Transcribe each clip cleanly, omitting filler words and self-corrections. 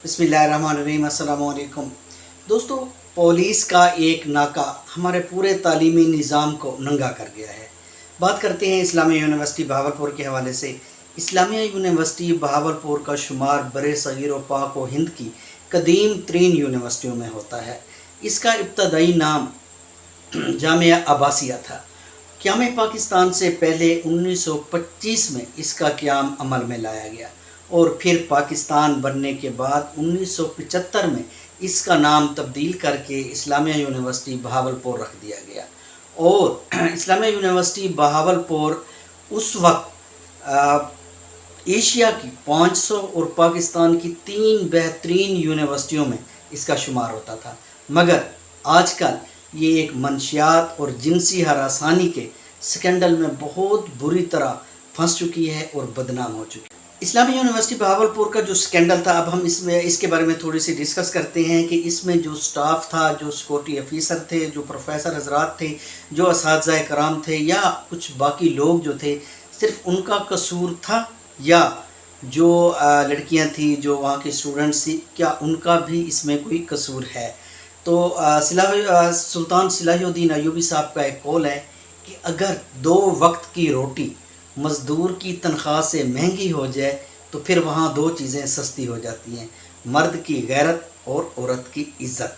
बिस्मिल्लाहिर्रहमानिर्रहीम। अस्सलाम वालेकुम दोस्तों, पुलिस का एक नाका हमारे पूरे तालीमी निज़ाम को नंगा कर गया है। बात करते हैं इस्लामिया यूनिवर्सिटी बहावलपुर के हवाले से। इस्लामिया यूनिवर्सिटी बहावलपुर का शुमार बरे सगीर व पाक व हिंद की कदीम तरीन यूनिवर्सिटियों में होता है। इसका इब्तदाई नाम जामिया अब्बासिया था। क़याम पाकिस्तान से पहले 1925 में इसका क़याम अमल में लाया गया और फिर पाकिस्तान बनने के बाद 1975 में इसका नाम तब्दील करके इस्लामिया यूनिवर्सिटी बहावलपुर रख दिया गया। और इस्लामिया यूनिवर्सिटी बहावलपुर उस वक्त एशिया की 500 और पाकिस्तान की 3 बेहतरीन यूनिवर्सिटियों में इसका शुमार होता था, मगर आजकल ये एक मंशियात और जिनसी हरासानी के स्कैंडल में बहुत बुरी तरह फंस चुकी है और बदनाम हो चुकी है। इस्लामी यूनिवर्सिटी बहावलपुर का जो स्कैंडल था, अब हम इसके बारे में थोड़ी सी डिस्कस करते हैं कि इसमें जो स्टाफ था, जो सिक्योरिटी ऑफिसर थे, जो प्रोफेसर हजरात थे, जो असातिज़ा कराम थे या कुछ बाकी लोग जो थे, सिर्फ उनका कसूर था या जो लड़कियां थी, जो वहाँ के स्टूडेंट्स थी, क्या उनका भी इसमें कोई कसूर है? तो सुल्तान सलाहुद्दीन अय्यूबी साहब का एक कौल है कि अगर 2 वक्त की रोटी मज़दूर की तनख्वाह से महंगी हो जाए तो फिर वहाँ 2 चीज़ें सस्ती हो जाती हैं, मर्द की गैरत और औरत की इज़्ज़त।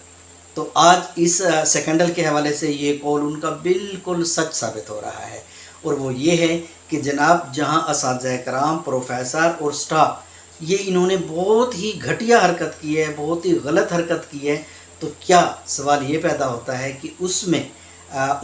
तो आज इस स्कैंडल के हवाले से ये कौल उनका बिल्कुल सच साबित हो रहा है, और वो ये है कि जनाब, जहाँ असातिज़ा कराम, प्रोफेसर और स्टाफ ये इन्होंने बहुत ही घटिया हरकत की है, बहुत ही गलत हरकत की है, तो क्या सवाल ये पैदा होता है कि उसमें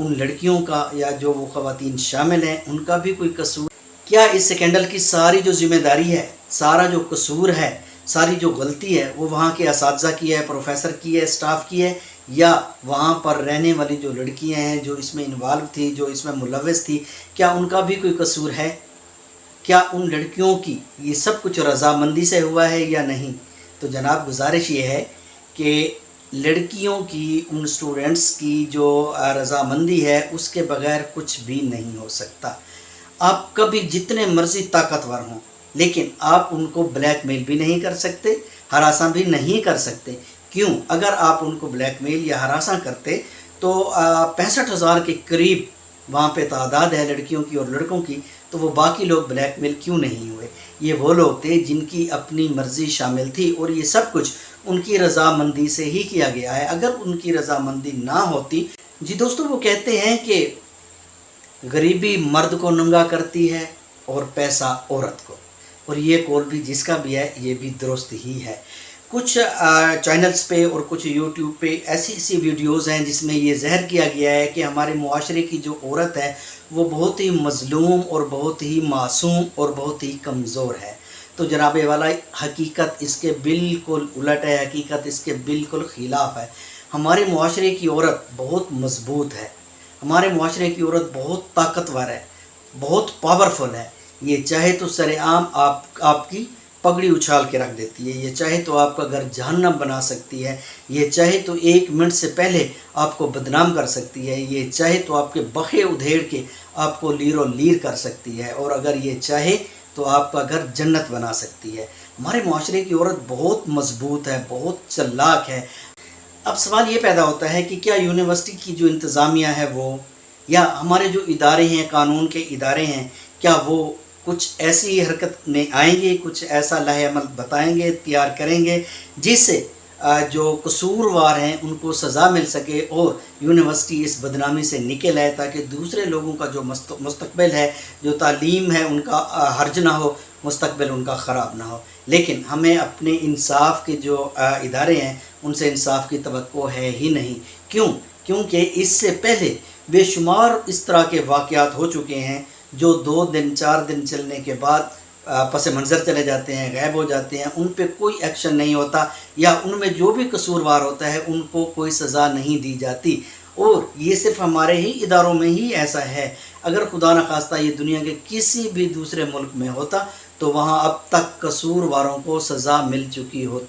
उन लड़कियों का या जो वो ख़वातीन शामिल हैं उनका भी कोई कसूर? क्या इस स्कैंडल की सारी जो ज़िम्मेदारी है, सारा जो कसूर है, सारी जो गलती है वो वहाँ के असातिज़ा की है, प्रोफेसर की है, स्टाफ की है, या वहाँ पर रहने वाली जो लड़कियाँ हैं जो इसमें इन्वॉल्व थी, जो इसमें मुलव्वस थी, क्या उनका भी कोई कसूर है? क्या उन लड़कियों की ये सब कुछ रज़ामंदी से हुआ है या नहीं? तो जनाब, गुजारिश ये है कि लड़कियों की, उन स्टूडेंट्स की जो रज़ामंदी है उसके बग़ैर कुछ भी नहीं हो सकता। आप कभी जितने मर्ज़ी ताकतवर हों, लेकिन आप उनको ब्लैकमेल भी नहीं कर सकते, हरासा भी नहीं कर सकते। क्यों? अगर आप उनको ब्लैकमेल या हरासा करते तो 65,000 के करीब वहाँ पे तादाद है लड़कियों की और लड़कों की, तो वो बाकी लोग ब्लैकमेल क्यों नहीं हुए? ये वो लोग थे जिनकी अपनी मर्ज़ी शामिल थी और ये सब कुछ उनकी रज़ामंदी से ही किया गया है। अगर उनकी रज़ामंदी ना होती, जी दोस्तों, वो कहते हैं कि गरीबी मर्द को नंगा करती है और पैसा औरत को, और ये कौल भी जिसका भी है ये भी दुरुस्त ही है। कुछ चैनल्स पे और कुछ यूट्यूब पे ऐसी वीडियोज़ हैं जिसमें ये ज़हर किया गया है कि हमारे मुआशरे की जो औरत है वो बहुत ही मज़लूम और बहुत ही मासूम और बहुत ही कमज़ोर है। तो जनाब वाला, हकीकत इसके बिल्कुल उलट है, हकीकत इसके बिल्कुल ख़िलाफ़ है। हमारे मुआशरे की औरत बहुत मज़बूत है, हमारे मुआशरे की औरत बहुत ताकतवर है, बहुत पावरफुल है। ये चाहे तो सरेआम आपकी पगड़ी उछाल के रख देती है, ये चाहे तो आपका घर जहन्नम बना सकती है, ये चाहे तो 1 मिनट से पहले आपको बदनाम कर सकती है, ये चाहे तो आपके बखे उधेड़ के आपको लीरो लीर कर सकती है, और अगर ये चाहे तो आपका घर जन्नत बना सकती है। हमारे मुआशरे की औरत बहुत मज़बूत है, बहुत चालाक है। अब सवाल ये पैदा होता है कि क्या यूनिवर्सिटी की जो इंतज़ामिया है वो, या हमारे जो इदारे हैं, कानून के इदारे हैं, क्या वो कुछ ऐसी हरकत में आएंगे, कुछ ऐसा लाहे अमल बताएंगे, तैयार करेंगे जिससे जो कसूरवार हैं उनको सज़ा मिल सके और यूनिवर्सिटी इस बदनामी से निकल आए, ताकि दूसरे लोगों का जो मुस्तकबिल है, जो तालीम है, उनका हर्ज ना हो, मुस्तकबिल उनका ख़राब ना हो। लेकिन हमें अपने इंसाफ के जो इदारे हैं उनसे इंसाफ की तवक्को है ही नहीं। क्यों? क्योंकि इससे पहले बेशुमार इस तरह के वाक़यात हो चुके हैं जो 2 दिन 4 दिन चलने के बाद पस मंज़र चले जाते हैं, गायब हो जाते हैं, उन पे कोई एक्शन नहीं होता, या उनमें जो भी कसूरवार होता है उनको कोई सज़ा नहीं दी जाती। और ये सिर्फ हमारे ही इदारों में ही ऐसा है। अगर खुदा न खास्ता ये दुनिया के किसी भी दूसरे मुल्क में होता तो वहाँ अब तक कसूरवारों को सज़ा मिल चुकी होती।